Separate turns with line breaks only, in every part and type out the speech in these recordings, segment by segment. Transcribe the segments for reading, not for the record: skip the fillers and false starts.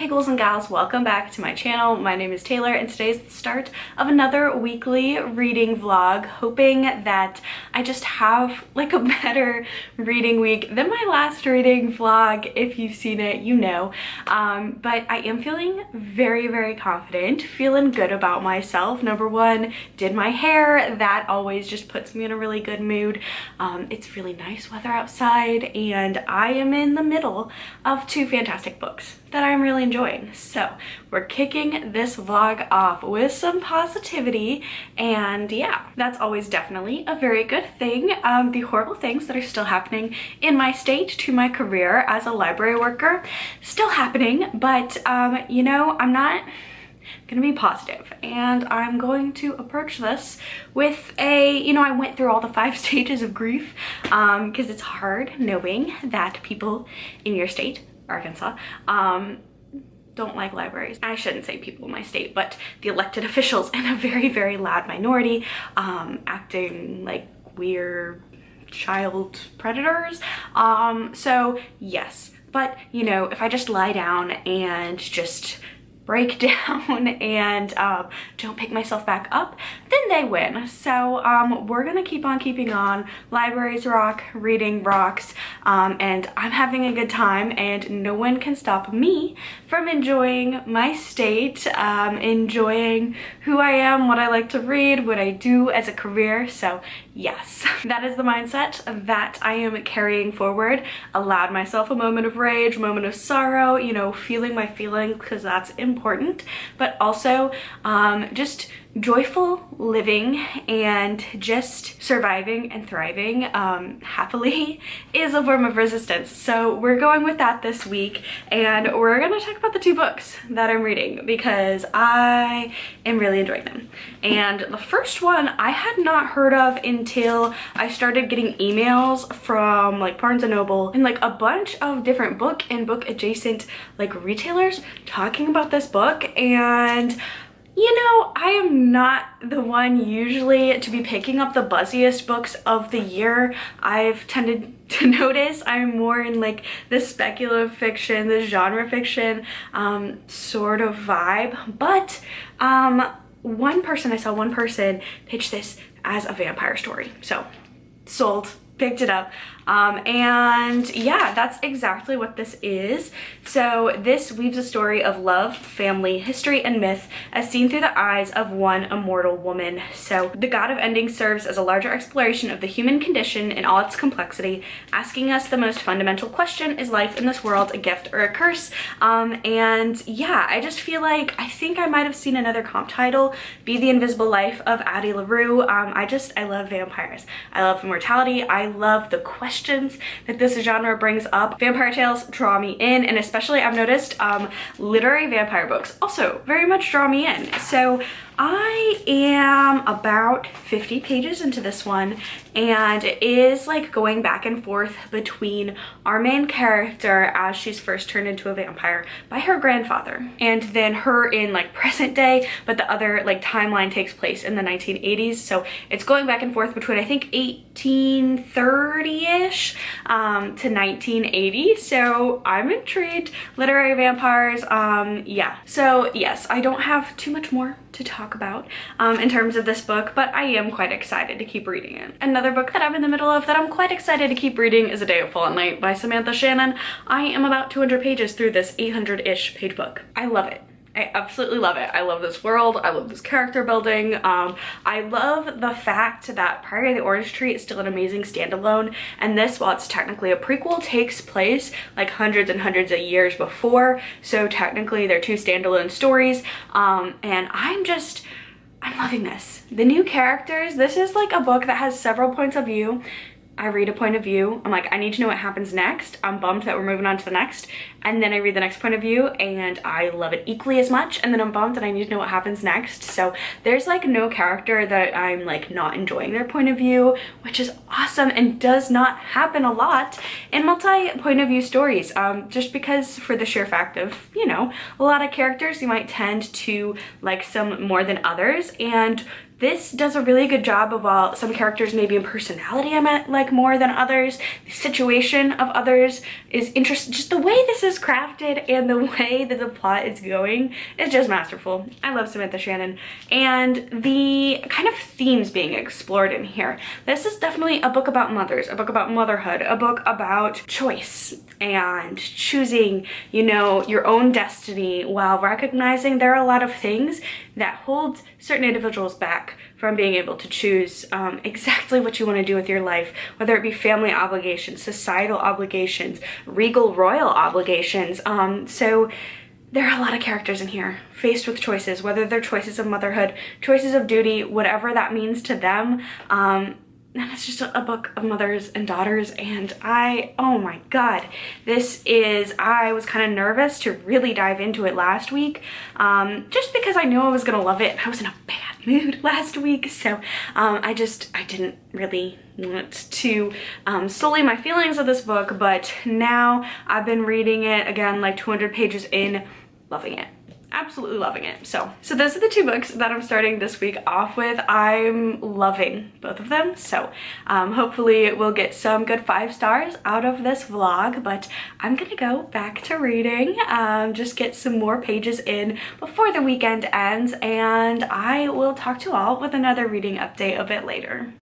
Hey girls and gals, welcome back to my channel. My name is Taylor and today's the start of another weekly reading vlog, hoping that I just have like a better reading week than my last reading vlog. If you've seen it, you know. But I am feeling very confident, feeling good about myself. Number one, did my hair. That always just puts me in a really good mood. It's really nice weather outside and I am in the middle of two fantastic books that I'm really enjoying. So we're kicking this vlog off with some positivity, and yeah, that's always definitely a very good thing. The horrible things that are still happening in my state to my career as a library worker, still happening, but you know, I'm not gonna be positive and I'm going to approach this with a, you know, I went through all the 5 stages of grief because it's hard knowing that people in your state, Arkansas, don't like libraries. I shouldn't say people in my state, but the elected officials in a very loud minority acting like we're child predators. So yes, but you know, if I just lie down and just break down and don't pick myself back up, then they win. So we're gonna keep on keeping on. Libraries rock, reading rocks, and I'm having a good time and no one can stop me from enjoying my state, enjoying who I am, what I like to read, what I do as a career. So yes, that is the mindset that I am carrying forward. Allowed myself a moment of rage, a moment of sorrow, you know, feeling my feelings because that's important, but also just joyful living and just surviving and thriving happily is a form of resistance. So we're going with that this week, and we're gonna talk about the 2 books that I'm reading because I am really enjoying them. And the first one I had not heard of until I started getting emails from like Barnes & Noble and like a bunch of different book and book adjacent like retailers talking about this book. And you know, I am not the one usually to be picking up the buzziest books of the year. I've tended to notice I'm more in like the speculative fiction, the genre fiction sort of vibe. But I saw one person pitch this as a vampire story. So sold, picked it up. And yeah, that's exactly what this is. So this weaves a story of love, family, history, and myth as seen through the eyes of one immortal woman. So the God of Ending serves as a larger exploration of the human condition in all its complexity, asking us the most fundamental question: is life in this world a gift or a curse? And yeah, I just feel like, I think I might have seen another comp title, Be the Invisible Life of Addie LaRue. I love vampires. I love immortality. I love the questions that this genre brings up. Vampire tales draw me in, and especially I've noticed literary vampire books also very much draw me in. So I am about 50 pages into this one, and it is like going back and forth between our main character as she's first turned into a vampire by her grandfather, and then her in like present day, but the other like timeline takes place in the 1980s. So it's going back and forth between I think 1830-ish to 1980. So I'm intrigued. Literary vampires, yeah. So yes, I don't have too much more to talk about in terms of this book, but I am quite excited to keep reading it. Another book that I'm in the middle of that I'm quite excited to keep reading is A Day of Fallen Night by Samantha Shannon. I am about 200 pages through this 800-ish page book. I love it. I absolutely love it. I love this world. I love this character building. I love the fact that Priory of the Orange Tree is still an amazing standalone, and this, while it's technically a prequel, takes place like hundreds and hundreds of years before. So technically they're 2 standalone stories. And I'm loving this. The new characters, this is like a book that has several points of view. I read a point of view, I'm like, I need to know what happens next. I'm bummed that we're moving on to the next. And then I read the next point of view and I love it equally as much. And then I'm bummed that I need to know what happens next. So there's like no character that I'm like not enjoying their point of view, which is awesome and does not happen a lot in multi-point of view stories. Just because for the sheer fact of, you know, a lot of characters you might tend to like some more than others. And This does a really good job of all, some characters maybe in personality I might like more than others. The situation of others is interesting. Just the way this is crafted and the way that the plot is going is just masterful. I love Samantha Shannon. And the kind of themes being explored in here. This is definitely a book about mothers, a book about motherhood, a book about choice and choosing, you know, your own destiny while recognizing there are a lot of things that hold certain individuals back from being able to choose exactly what you want to do with your life, whether it be family obligations, societal obligations, regal royal obligations. So there are a lot of characters in here faced with choices, whether they're choices of motherhood, choices of duty, whatever that means to them. And it's just a book of mothers and daughters, and oh my god, I was kind of nervous to really dive into it last week, just because I knew I was gonna love it. I was in a bad mood last week, so I didn't really want to sully my feelings of this book, but now I've been reading it again, like 200 pages in, loving it. Absolutely loving it. So those are the two books that I'm starting this week off with. I'm loving both of them, so hopefully we'll get some good 5 stars out of this vlog, but I'm gonna go back to reading, just get some more pages in before the weekend ends, and I will talk to you all with another reading update a bit later.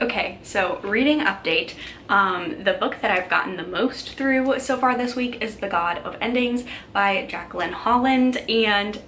Okay, so reading update. The book that I've gotten the most through so far this week is The God of Endings by Jacqueline Holland, and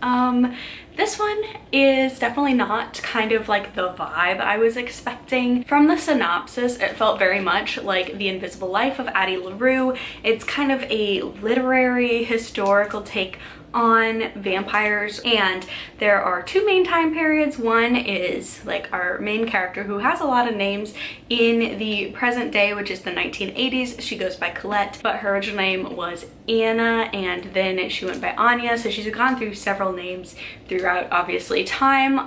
this one is definitely not kind of like the vibe I was expecting. From the synopsis, it felt very much like The Invisible Life of Addie LaRue. It's kind of a literary historical take on vampires, and there are 2 main time periods. One is like our main character, who has a lot of names in the present day, which is the 1980s. She goes by Colette, but her original name was Anna, and then she went by Anya, so she's gone through several names throughout, obviously, time.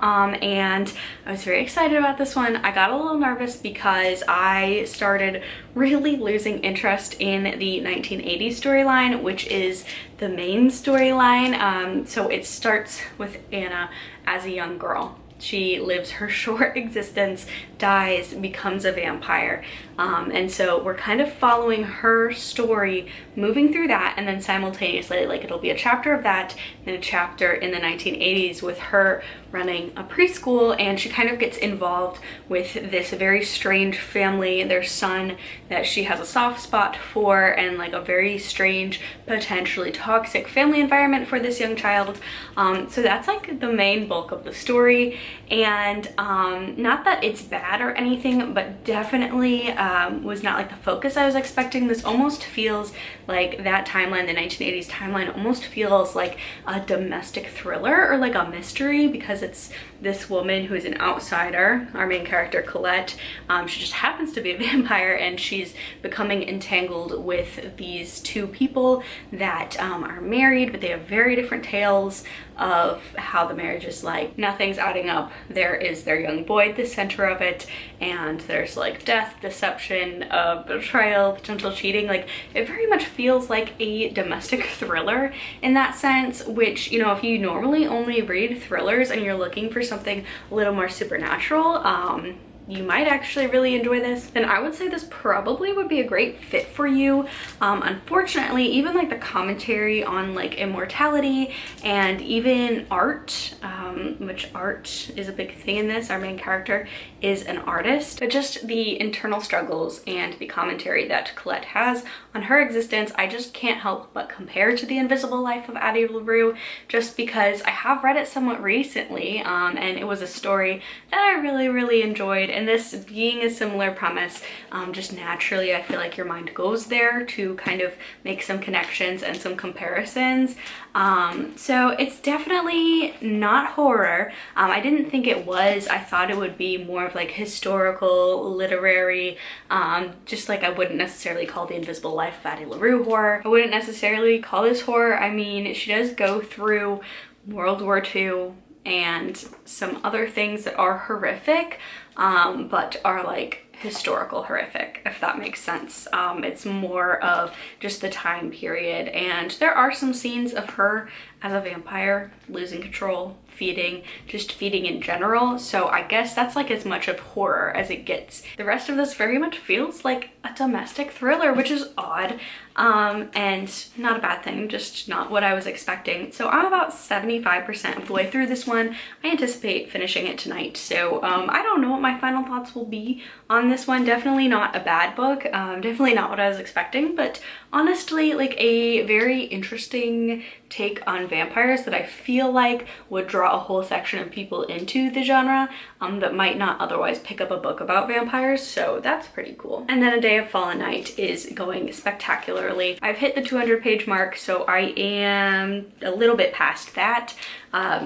And I was very excited about this one. I got a little nervous because I started really losing interest in the 1980s storyline, which is the main storyline. So it starts with Anna as a young girl. She lives her short existence dies, becomes a vampire. And so we're kind of following her story, moving through that, and then simultaneously, like, it'll be a chapter of that and a chapter in the 1980s with her running a preschool, and she kind of gets involved with this very strange family, their son that she has a soft spot for, and like a very strange, potentially toxic family environment for this young child. So that's like the main bulk of the story, and not that it's bad or anything, but definitely was not like the focus I was expecting. This almost feels like that timeline, the 1980s timeline, almost feels like a domestic thriller or like a mystery, because it's this woman who is an outsider, our main character Colette. She just happens to be a vampire, and she's becoming entangled with these two people that are married, but they have very different tales of how the marriage is like. Nothing's adding up. There is their young boy at the center of it, and there's like death, deception, betrayal, potential cheating. Like, it very much feels like a domestic thriller in that sense, which, you know, if you normally only read thrillers and you're looking for something a little more supernatural, you might actually really enjoy this, then I would say this probably would be a great fit for you. Unfortunately, even like the commentary on like immortality and even art, which art is a big thing in this, our main character is an artist, but just the internal struggles and the commentary that Colette has on her existence, I just can't help but compare to The Invisible Life of Addie LaRue, just because I have read it somewhat recently, and it was a story that I really enjoyed. And this being a similar premise, just naturally I feel like your mind goes there to kind of make some connections and some comparisons. So it's definitely not horror. I didn't think it was. I thought it would be more of like historical, literary, just like I wouldn't necessarily call The Invisible Life of Addie LaRue horror. I wouldn't necessarily call this horror. I mean, she does go through World War II and some other things that are horrific, but are like historical horrific, if that makes sense. It's more of just the time period, and there are some scenes of her as a vampire losing control, just feeding in general. So I guess that's like as much of horror as it gets. The rest of this very much feels like a domestic thriller, which is odd, and not a bad thing, just not what I was expecting. So I'm about 75% of the way through this one. I anticipate finishing it tonight, so I don't know what my final thoughts will be on this one. Definitely not a bad book, definitely not what I was expecting, but honestly like a very interesting take on vampires that I feel like would draw a whole section of people into the genre that might not otherwise pick up a book about vampires, so that's pretty cool. And then A Day of Fallen Night is going spectacularly. I've hit the 200-page mark, so I am a little bit past that.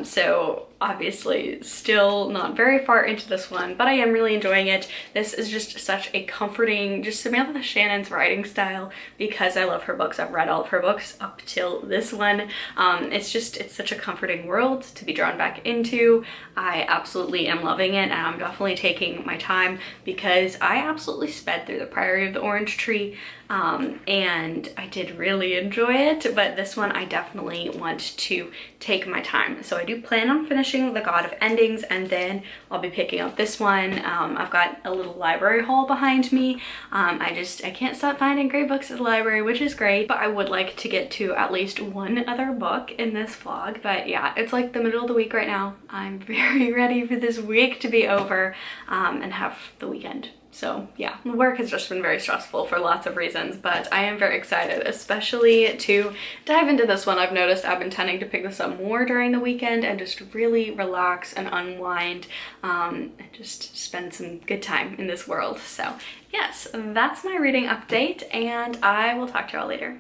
So obviously still not very far into this one, but I am really enjoying it. This is just such a comforting, just Samantha Shannon's writing style, because I love her books. I've read all of her books up till this one. It's such a comforting world to be drawn back into. I absolutely am loving it, and I'm definitely taking my time because I absolutely sped through the Priory of the Orange Tree, and I did really enjoy it, but this one I definitely want to take my time. So I do plan on finishing The God of Endings, and then I'll be picking up this one. I've got a little library haul behind me. I can't stop finding great books at the library, which is great, but I would like to get to at least one other book in this vlog. But yeah, it's like the middle of the week right now. I'm very ready for this week to be over, and have the weekend. So yeah, work has just been very stressful for lots of reasons, but I am very excited, especially to dive into this one. I've noticed I've been tending to pick this up more during the weekend and just really relax and unwind, and just spend some good time in this world. So yes, that's my reading update, and I will talk to y'all later.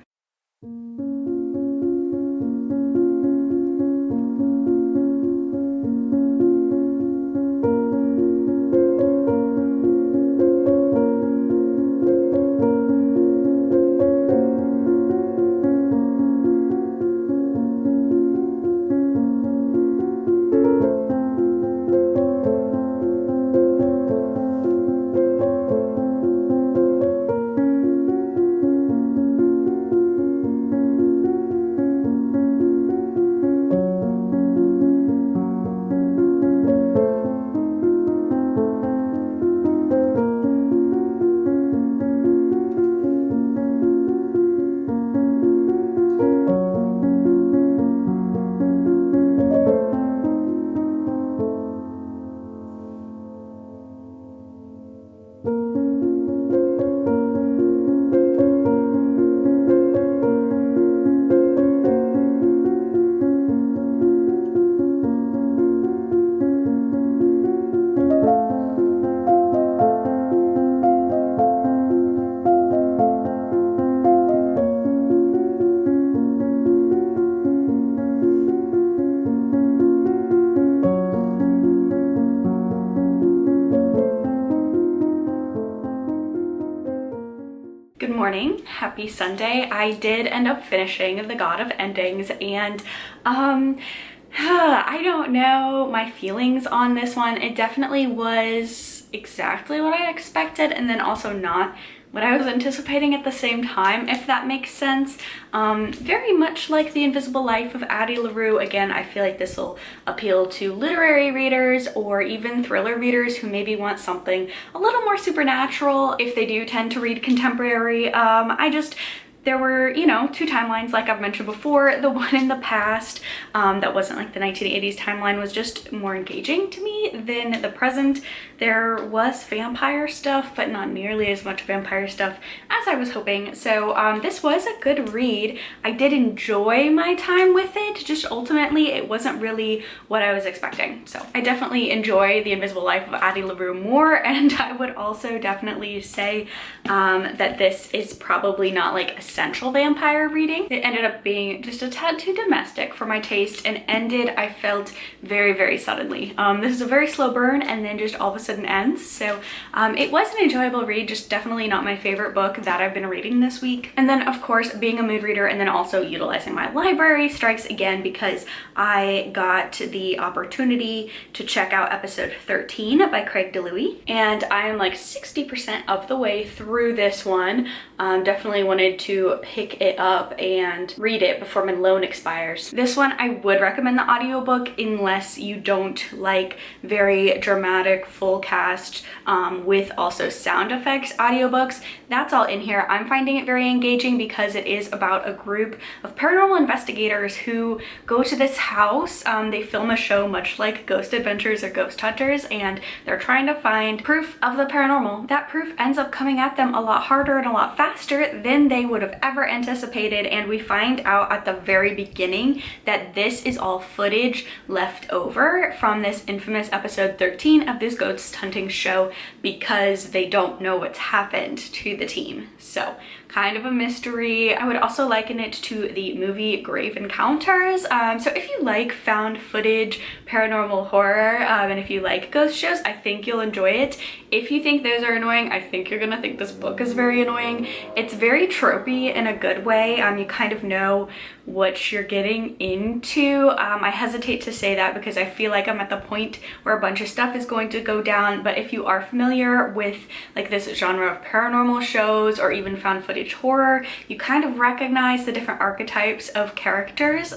morning, happy Sunday. I did end up finishing The God of Endings, and I don't know my feelings on this one. It definitely was exactly what I expected, and then also not what I was anticipating at the same time, if that makes sense. Very much like The Invisible Life of Addie LaRue. Again, I feel like this will appeal to literary readers or even thriller readers who maybe want something a little more supernatural if they do tend to read contemporary. There were, you know, two timelines like I've mentioned before. The one in the past that wasn't like the 1980s timeline was just more engaging to me than the present. There was vampire stuff, but not nearly as much vampire stuff as I was hoping. So this was a good read. I did enjoy my time with it, just ultimately it wasn't really what I was expecting. So I definitely enjoy The Invisible Life of Addie LaRue more, and I would also definitely say that this is probably not like essential vampire reading. It ended up being just a tad too domestic for my taste and ended, I felt, very, very suddenly. This is a very slow burn and then just all of a sudden ends. So it was an enjoyable read, just definitely not my favorite book that I've been reading this week. And then of course, being a mood reader and then also utilizing my library strikes again because I got the opportunity to check out episode 13 by Craig DiLouie, and I am like 60% of the way through this one. Definitely wanted to pick it up and read it before my loan expires. This one I would recommend the audiobook unless you don't like very dramatic full cast with also sound effects audiobooks. That's all in here. I'm finding it very engaging because it is about a group of paranormal investigators who go to this house. They film a show much like Ghost Adventures or Ghost Hunters, and they're trying to find proof of the paranormal. That proof ends up coming at them a lot harder and a lot faster than they would have ever anticipated, and we find out at the very beginning that this is all footage left over from this infamous episode 13 of this ghost hunting show because they don't know what's happened to the team. So kind of a mystery. I would also liken it to the movie Grave Encounters. So if you like found footage, paranormal horror, and if you like ghost shows, I think you'll enjoy it. If you think those are annoying, I think you're gonna think this book is very annoying. It's very tropey in a good way. You kind of know what you're getting into. I hesitate to say that because I feel like I'm at the point where a bunch of stuff is going to go down, but if you are familiar with like this genre of paranormal shows or even found footage horror, you kind of recognize the different archetypes of characters,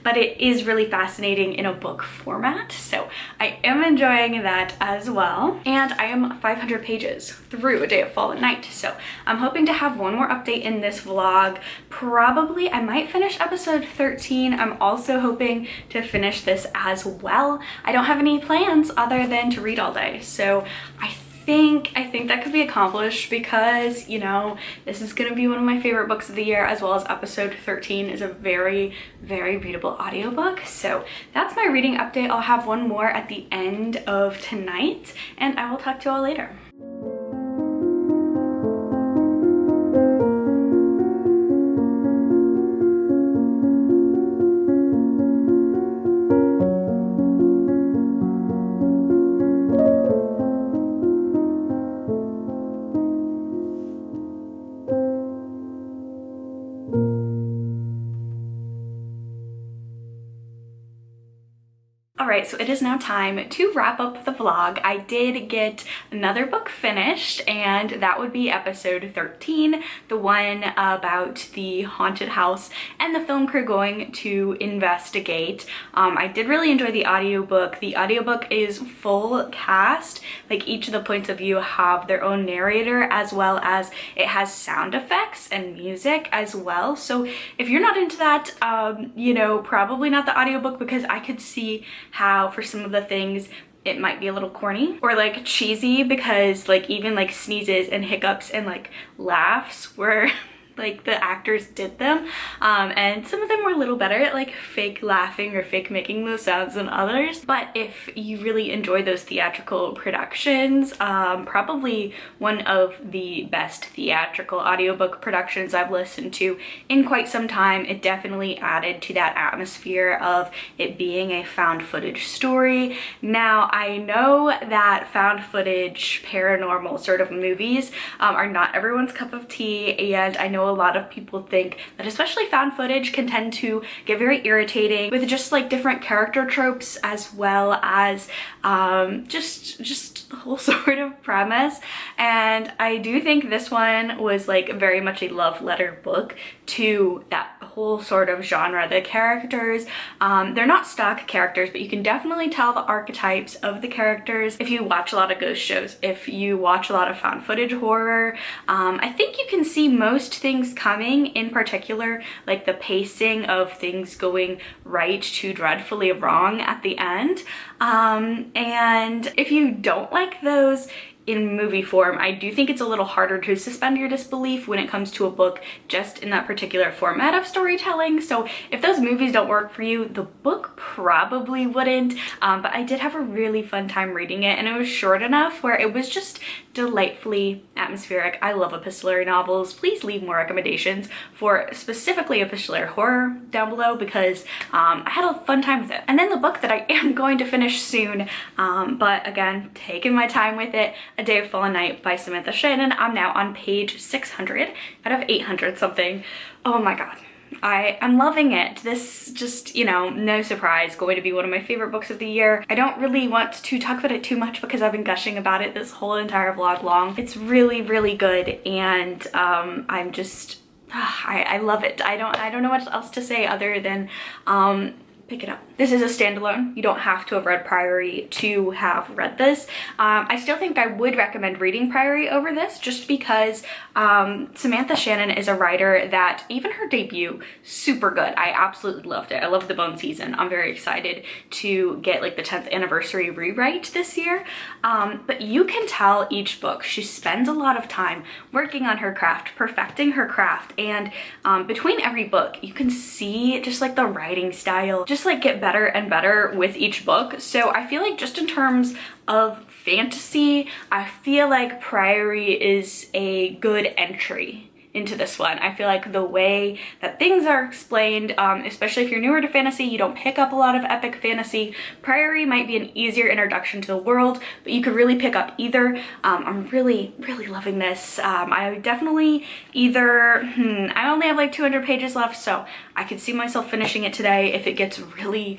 but it is really fascinating in a book format, so I am enjoying that as well. And I am 500 pages through A Day of Fallen Night, so I'm hoping to have one more update in this vlog. Probably I might finish episode 13. I'm also hoping to finish this as well. I don't have any plans other than to read all day, so I think that could be accomplished because, you know, this is gonna be one of my favorite books of the year, as well as episode 13 is a very, very readable audiobook. So that's my reading update. I'll have one more at the end of tonight, and I will talk to you all later. Alright, so it is now time to wrap up the vlog. I did get another book finished, and that would be episode 13, the one about the haunted house and the film crew going to investigate. I did really enjoy the audiobook. The audiobook is full cast, like each of the points of view have their own narrator, as well as it has sound effects and music as well. So if you're not into that, you know, probably not the audiobook, because I could see how for some of the things it might be a little corny or like cheesy, because like even like sneezes and hiccups and like laughs were like the actors did them, and some of them were a little better at like fake laughing or fake making those sounds than others. But if you really enjoy those theatrical productions, probably one of the best theatrical audiobook productions I've listened to in quite some time. It definitely added to that atmosphere of it being a found footage story. Now I know that found footage paranormal sort of movies are not everyone's cup of tea, and I know a lot of people think that especially found footage can tend to get very irritating with just like different character tropes, as well as just the whole sort of premise. And I do think this one was like very much a love letter book to that whole sort of genre. The characters, they're not stock characters, but you can definitely tell the archetypes of the characters if you watch a lot of ghost shows, if you watch a lot of found footage horror. I think you can see most things coming, in particular like the pacing of things going right to dreadfully wrong at the end. And if you don't like those in movie form, I do think it's a little harder to suspend your disbelief when it comes to a book just in that particular format of storytelling. So if those movies don't work for you, the book probably wouldn't. But I did have a really fun time reading it, and it was short enough where it was just delightfully atmospheric. I love epistolary novels. Please leave more recommendations for specifically epistolary horror down below, because I had a fun time with it. And then the book that I am going to finish soon, but again, taking my time with it, A Day of Fallen Night by Samantha Shannon. I'm now on page 600 out of 800 something. Oh my god. I'm loving it. This just, you know, no surprise, going to be one of my favorite books of the year. I don't really want to talk about it too much because I've been gushing about it this whole entire vlog long. It's really, really good, and I'm just, I love it. I don't know what else to say other than pick it up. This is a standalone. You don't have to have read Priory to have read this. I still think I would recommend reading Priory over this, just because Samantha Shannon is a writer that even her debut, super good. I absolutely loved it. I loved the Bone season. I'm very excited to get like the 10th anniversary rewrite this year. But you can tell each book she spends a lot of time working on her craft, perfecting her craft, and between every book you can see just like the writing style just like get better and better with each book. So I feel like just in terms of fantasy, I feel like Priory is a good entry into this one. I feel like the way that things are explained, especially if you're newer to fantasy, you don't pick up a lot of epic fantasy, Priory might be an easier introduction to the world, but you could really pick up either. I'm really, really loving this. I definitely either, I only have like 200 pages left, so I could see myself finishing it today if it gets really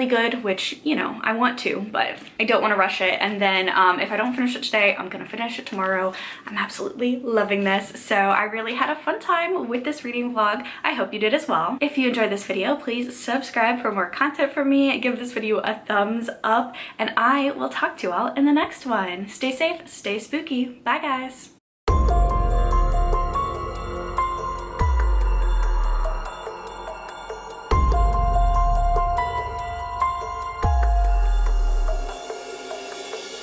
good, which, you know, I want to, but I don't want to rush it. And then if I don't finish it today, I'm gonna finish it tomorrow. I'm absolutely loving this. So I really had a fun time with this reading vlog. I hope you did as well. If you enjoyed this video, please subscribe for more content from me. Give this video a thumbs up, and I will talk to you all in the next one. Stay safe, stay spooky. Bye guys.